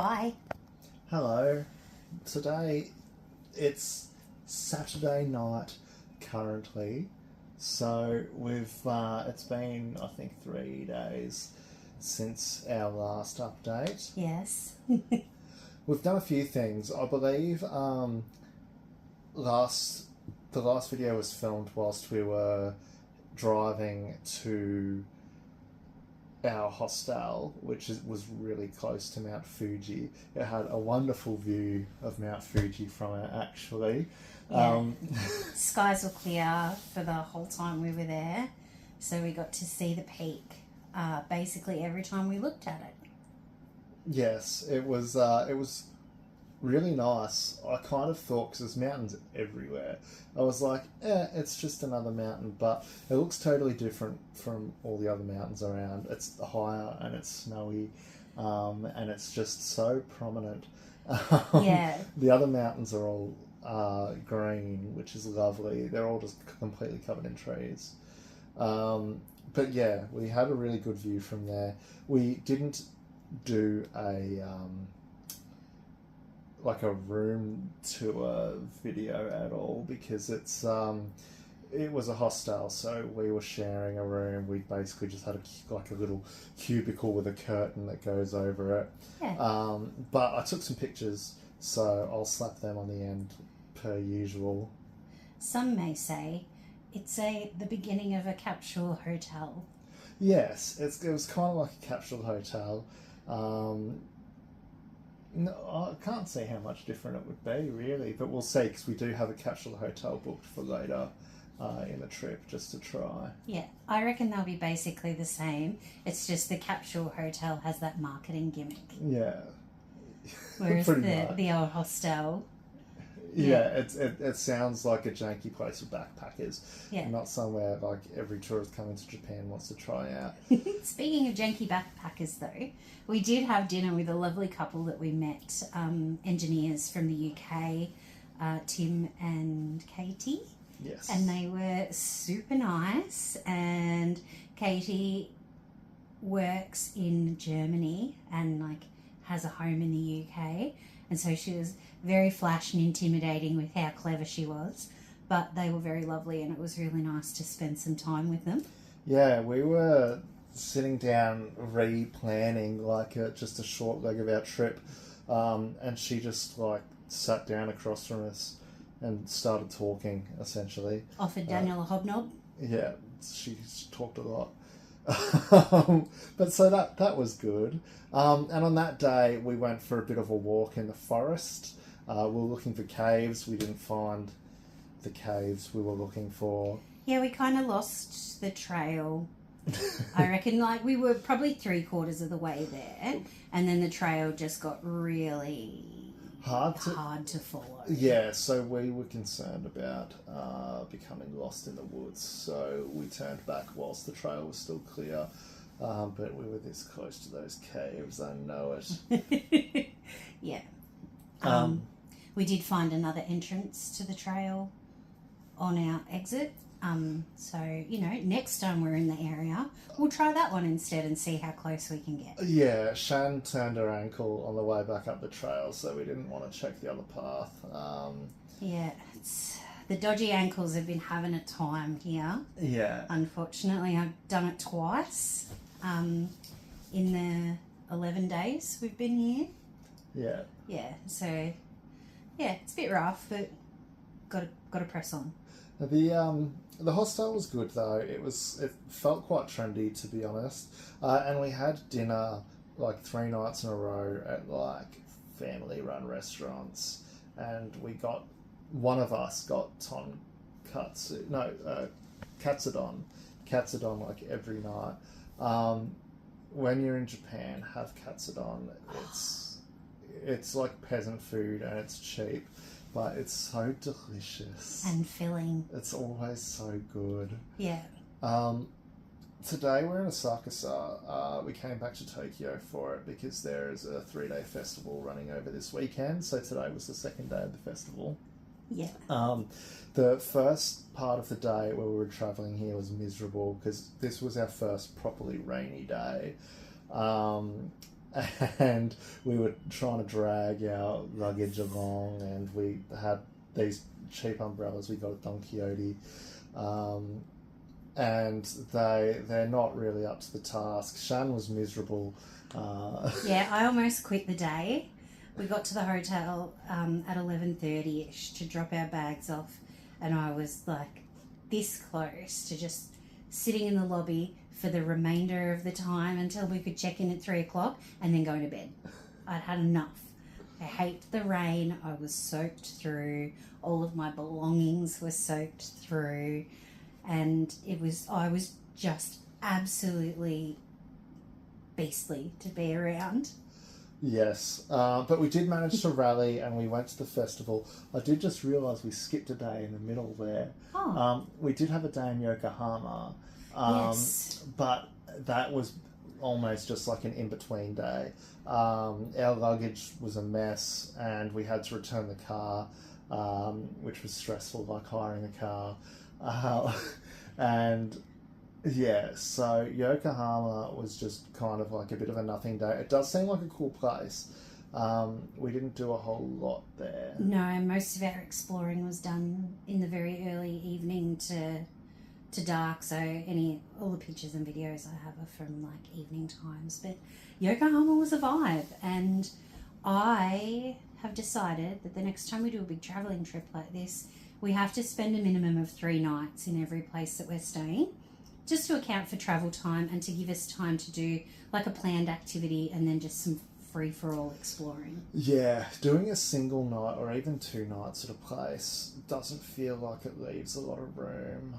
Hi. Hello. Today it's Saturday night currently, so it's been I think 3 days since our last update. Yes. We've done a few things. I believe last the last video was filmed whilst we were driving to our hostel, which was really close to Mount Fuji. It had a wonderful view of Mount Fuji from it, actually. Yeah. Skies were clear for the whole time we were there, so we got to see the peak basically every time we looked at it. Yes, it was really nice. I kind of thought, because there's mountains everywhere, I was like, it's just another mountain, but it looks totally different from all the other mountains around. It's higher and it's snowy, and it's just so prominent. Yeah. The other mountains are all green, which is lovely. They're all just completely covered in trees. But yeah, we had a really good view from there. We didn't do like a room tour video at all because it was a hostel, so we were sharing a room. We basically just had a little cubicle with a curtain that goes over it. Yeah. But I took some pictures, so I'll slap them on the end per usual. Some may say it's the beginning of a capsule hotel. Yes, it was kind of like a capsule hotel. No, I can't see how much different it would be, really, but we'll see, because we do have a capsule hotel booked for later in the trip, just to try. Yeah, I reckon they'll be basically the same. It's just the capsule hotel has that marketing gimmick. Yeah. Whereas Pretty much. the old hostel. Yeah, it sounds like a janky place for backpackers. Yeah. Not somewhere like every tourist coming to Japan wants to try out. Speaking of janky backpackers, though, we did have dinner with a lovely couple that we met, engineers from the UK, Tim and Katie. Yes. And they were super nice. And Katie works in Germany and has a home in the UK. And so she was very flash and intimidating with how clever she was. But they were very lovely, and it was really nice to spend some time with them. Yeah, we were sitting down replanning just a short leg of our trip, and she just sat down across from us and started talking, essentially. Offered Daniel a hobnob. Yeah, she talked a lot. But so that was good. And on that day, we went for a bit of a walk in the forest. We were looking for caves. We didn't find the caves we were looking for. Yeah, we kind of lost the trail. I reckon we were probably 3/4 of the way there, and then the trail just got really hard to follow. Yeah, so we were concerned about becoming lost in the woods, so we turned back whilst the trail was still clear. But we were this close to those caves, I know it. Yeah. We did find another entrance to the trail on our exit. So, next time we're in the area, we'll try that one instead and see how close we can get. Yeah, Shan turned her ankle on the way back up the trail, so we didn't want to check the other path. Yeah, the dodgy ankles have been having a time here. Yeah. Unfortunately, I've done it twice in the 11 days we've been here. Yeah. Yeah, so, yeah, it's a bit rough, but got to press on. The hostel was good though. It felt quite trendy, to be honest. And we had dinner 3 nights in a row at family run restaurants, and one of us got katsudon every night. When you're in Japan, have katsudon. It's like peasant food and it's cheap, but it's so delicious. And filling. It's always so good. Yeah. Today we're in Osaka. We came back to Tokyo for it because there is a 3-day festival running over this weekend. So today was the second day of the festival. Yeah. The first part of the day where we were travelling here was miserable because this was our first properly rainy day. and we were trying to drag our luggage along, and we had these cheap umbrellas we got at Don Quixote, and they're not really up to the task. Shan was miserable. Yeah, I almost quit the day. We got to the hotel at 11:30ish to drop our bags off, and I was like this close to just sitting in the lobby for the remainder of the time until we could check in at 3 o'clock and then go to bed. I'd had enough. I hate the rain. I was soaked through. All of my belongings were soaked through, and I was just absolutely beastly to be around. Yes, but we did manage to rally, and we went to the festival. I did just realise we skipped a day in the middle there. Oh. We did have a day in Yokohama, Yes. but that was almost just like an in-between day. Our luggage was a mess, and we had to return the car, which was stressful, like hiring a car. And yeah, so Yokohama was just kind of like a bit of a nothing day. It does seem like a cool place. We didn't do a whole lot there. No, most of our exploring was done in the very early evening to dark, so all the pictures and videos I have are from like evening times. But Yokohama was a vibe, and I have decided that the next time we do a big travelling trip like this, we have to spend a minimum of 3 nights in every place that we're staying, just to account for travel time and to give us time to do like a planned activity and then just some free-for-all exploring. Yeah, doing a single night or even 2 nights at a place doesn't feel like it leaves a lot of room.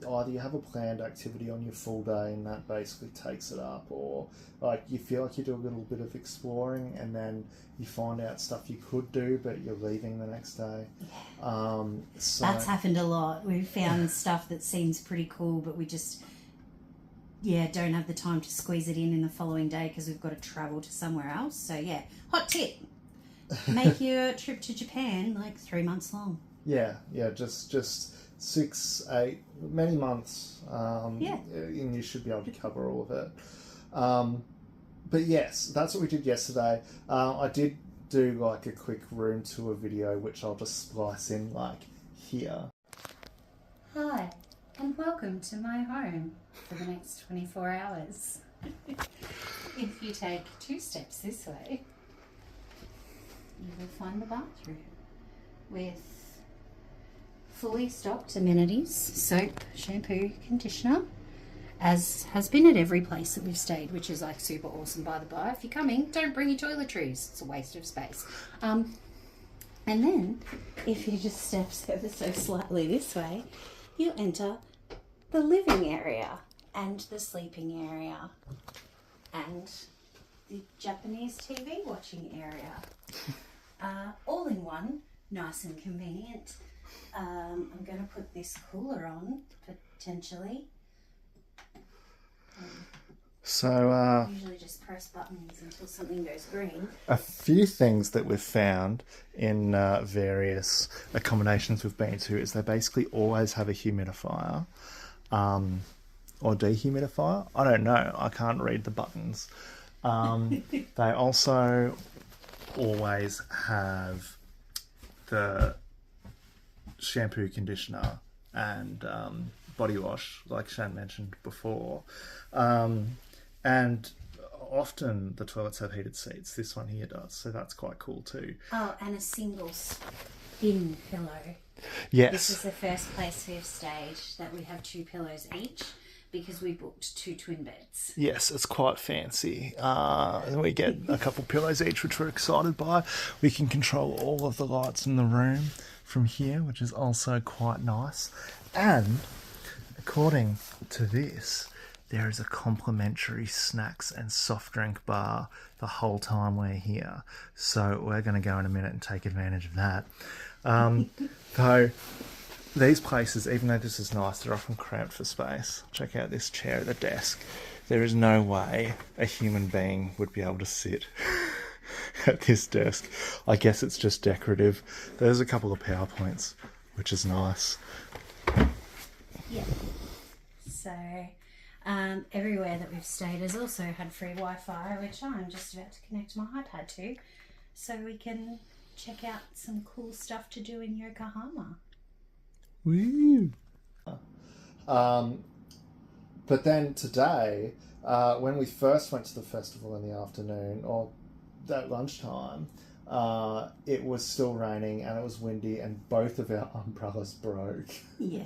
Either you have a planned activity on your full day and that basically takes it up, or like you feel like you do a little bit of exploring and then you find out stuff you could do but you're leaving the next day. Yeah. So That's happened a lot. We've found stuff that seems pretty cool, but we just don't have the time to squeeze it in the following day because we've got to travel to somewhere else. So yeah, hot tip: make your trip to Japan like 3 months long. Yeah, just 6, 8, many months. And you should be able to cover all of it. But yes, that's what we did yesterday. I did do like a quick room tour video, which I'll just splice in like here. Hi, and welcome to my home for the next 24 hours. If you take 2 steps this way, you will find the bathroom with fully stocked amenities: soap, shampoo, conditioner, as has been at every place that we've stayed, which is like super awesome, by the by. If you're coming, don't bring your toiletries. It's a waste of space. And then, if you just step ever so slightly this way, you enter the living area and the sleeping area and the Japanese TV watching area. All in one, nice and convenient. I'm going to put this cooler on, potentially. So Usually just press buttons until something goes green. a few things that we've found in various accommodations we've been to is they basically always have a humidifier or dehumidifier. I don't know. I can't read the buttons. They also always have the shampoo, conditioner, and body wash, like Shan mentioned before. And often the toilets have heated seats. This one here does, so that's quite cool too. Oh, and a single thin pillow. Yes. This is the first place we've stayed that we have 2 pillows each, because we booked 2 twin beds. Yes, it's quite fancy. And we get a couple pillows each, which we're excited by. We can control all of the lights in the room from here, which is also quite nice. And according to this, there is a complimentary snacks and soft drink bar the whole time we're here. So we're going to go in a minute and take advantage of that. Though these places, even though this is nice, they're often cramped for space. Check out this chair at the desk. There is no way a human being would be able to sit at this desk. I guess it's just decorative. There's a couple of PowerPoints, which is nice. Yeah. So, Everywhere that we've stayed has also had free Wi-Fi, which I'm just about to connect my iPad to, so we can check out some cool stuff to do in Yokohama. Woo! But then today, when we first went to the festival in the afternoon, or at lunchtime, it was still raining and it was windy and both of our umbrellas broke. Yeah.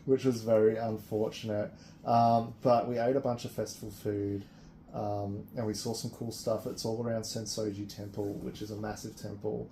Which was very unfortunate. But we ate a bunch of festival food and we saw some cool stuff. It's all around Sensoji Temple, which is a massive temple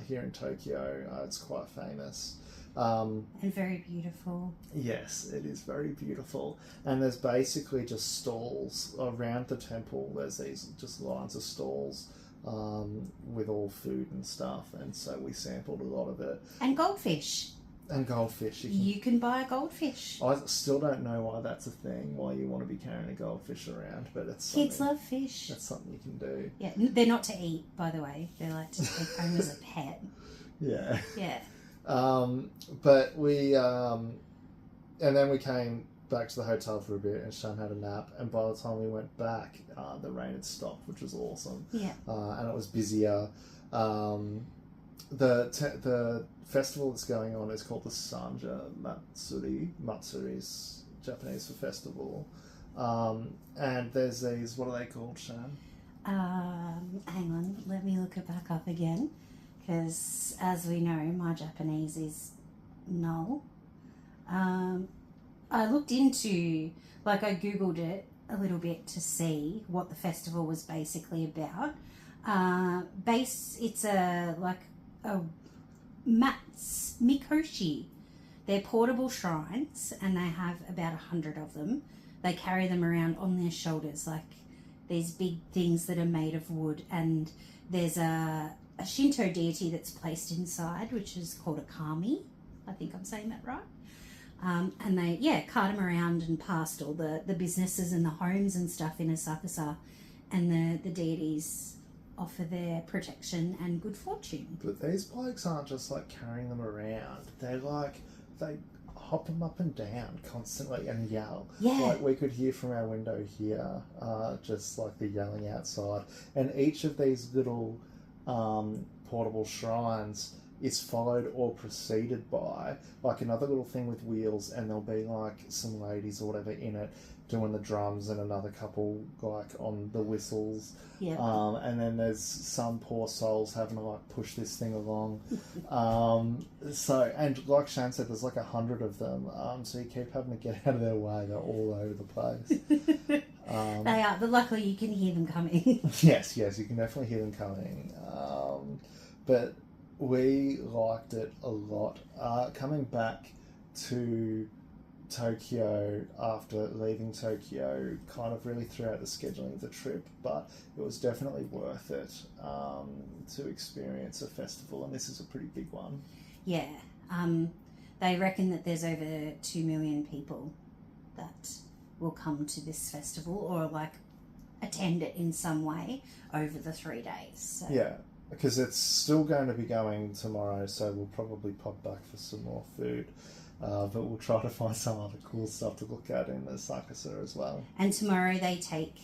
here in Tokyo. It's quite famous. And very beautiful. Yes, it is very beautiful. And there's basically just stalls around the temple. There's these just lines of stalls with all food and stuff. And so we sampled a lot of it. And goldfish. And goldfish. You can buy a goldfish. I still don't know why that's a thing, why you want to be carrying a goldfish around, but it's Kids love fish. That's something you can do. Yeah, they're not to eat, by the way. They're like to take home as a pet. Yeah. Yeah. But we, and then we came back to the hotel for a bit and Shan had a nap, and by the time we went back, the rain had stopped, which was awesome. Yeah. And it was busier. The festival that's going on is called the Sanja Matsuri. Matsuri is Japanese for festival. And there's these, what are they called, Shan? Hang on, let me look it back up again. Because, as we know, my Japanese is null. I looked into, I googled it a little bit to see what the festival was basically about. It's a mikoshi. They're portable shrines, and they have about 100 of them. They carry them around on their shoulders, like these big things that are made of wood. And there's a Shinto deity that's placed inside, which is called a kami. I think I'm saying that right. And they, cart them around and past all the businesses and the homes and stuff in Asakusa. And the deities offer their protection and good fortune. But these blokes aren't just carrying them around. They hop them up and down constantly and yell. Yeah. We could hear from our window here, just the yelling outside. And each of these little portable shrines is followed or preceded by another little thing with wheels, and there'll be some ladies or whatever in it doing the drums and another couple on the whistles. Yeah. And then there's some poor souls having to push this thing along. And like Shan said, there's 100 of them. So you keep having to get out of their way. They're all over the place. They are, but luckily you can hear them coming. Yes, you can definitely hear them coming. But we liked it a lot. Coming back to Tokyo after leaving Tokyo kind of really threw out the scheduling of the trip, but it was definitely worth it to experience a festival, and this is a pretty big one. Yeah. They reckon that there's over 2 million people that will come to this festival or attend it in some way over the 3 days. So. Yeah, because it's still going to be going tomorrow, so we'll probably pop back for some more food. But we'll try to find some other cool stuff to look at in Asakusa as well. And tomorrow they take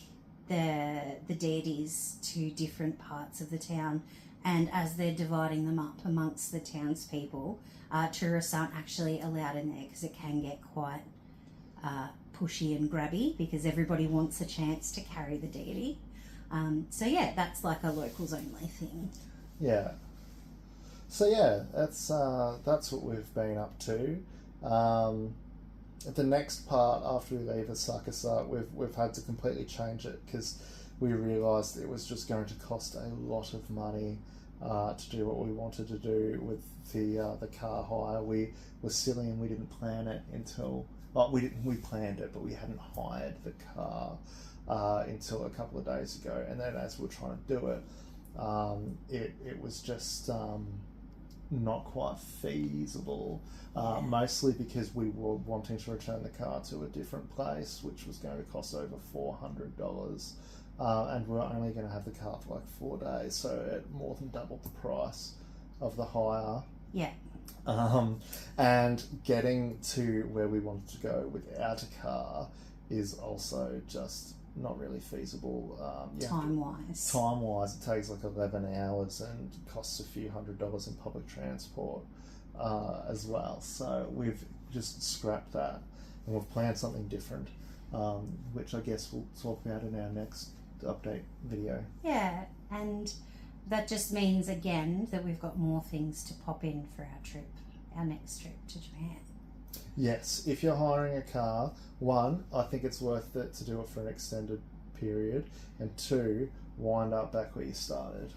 the deities to different parts of the town, and as they're dividing them up amongst the townspeople, tourists aren't actually allowed in there because it can get quite pushy and grabby because everybody wants a chance to carry the deity. That's a locals only thing. Yeah. So that's what we've been up to. The next part after we leave Asakusa, we've had to completely change it because we realised it was just going to cost a lot of money to do what we wanted to do with the car hire. We were silly and we didn't plan it until we planned it, but we hadn't hired the car until a couple of days ago. And then as we were trying to do it, it was just not quite feasible. Mostly because we were wanting to return the car to a different place, which was going to cost over $400. And we were only going to have the car for 4 days, so it more than doubled the price of the hire. Yeah. And getting to where we wanted to go without a car is also just not really feasible. Time-wise. Time-wise, it takes like 11 hours and costs a few $100s in public transport as well. So we've just scrapped that and we've planned something different, which I guess we'll talk about in our next update video. Yeah, and that just means again that we've got more things to pop in for our next trip to Japan. Yes, if you're hiring a car, one, I think it's worth it to do it for an extended period, and two, wind up back where you started,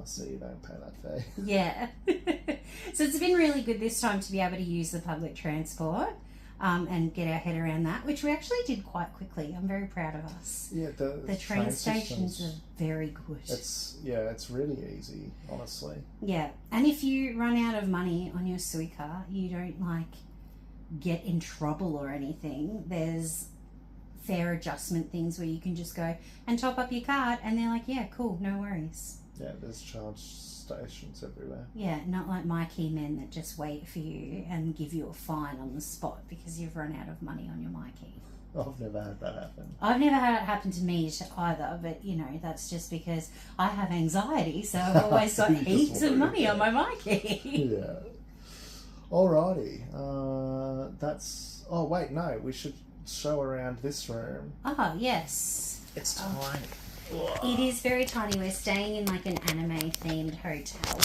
so you don't pay that fee. Yeah. So it's been really good this time to be able to use the public transport and get our head around that, which we actually did quite quickly. I'm very proud of us. Yeah, the train stations are very good. It's really easy, honestly. Yeah, and if you run out of money on your Suica, you don't get in trouble or anything. There's fare adjustment things where you can just go and top up your card, and they're like, yeah, cool, no worries. Yeah, there's charge stations everywhere. Yeah, not like my key men that just wait for you and give you a fine on the spot because you've run out of money on your MyKey. I've never had that happen. I've never had it happen to me either, but that's just because I have anxiety, so I've always got heaps of money on my MyKey. Yeah. Alrighty. Oh wait, no, we should show around this room. Ah, yes. It's tiny. It is very tiny. We're staying in like an anime themed hotel.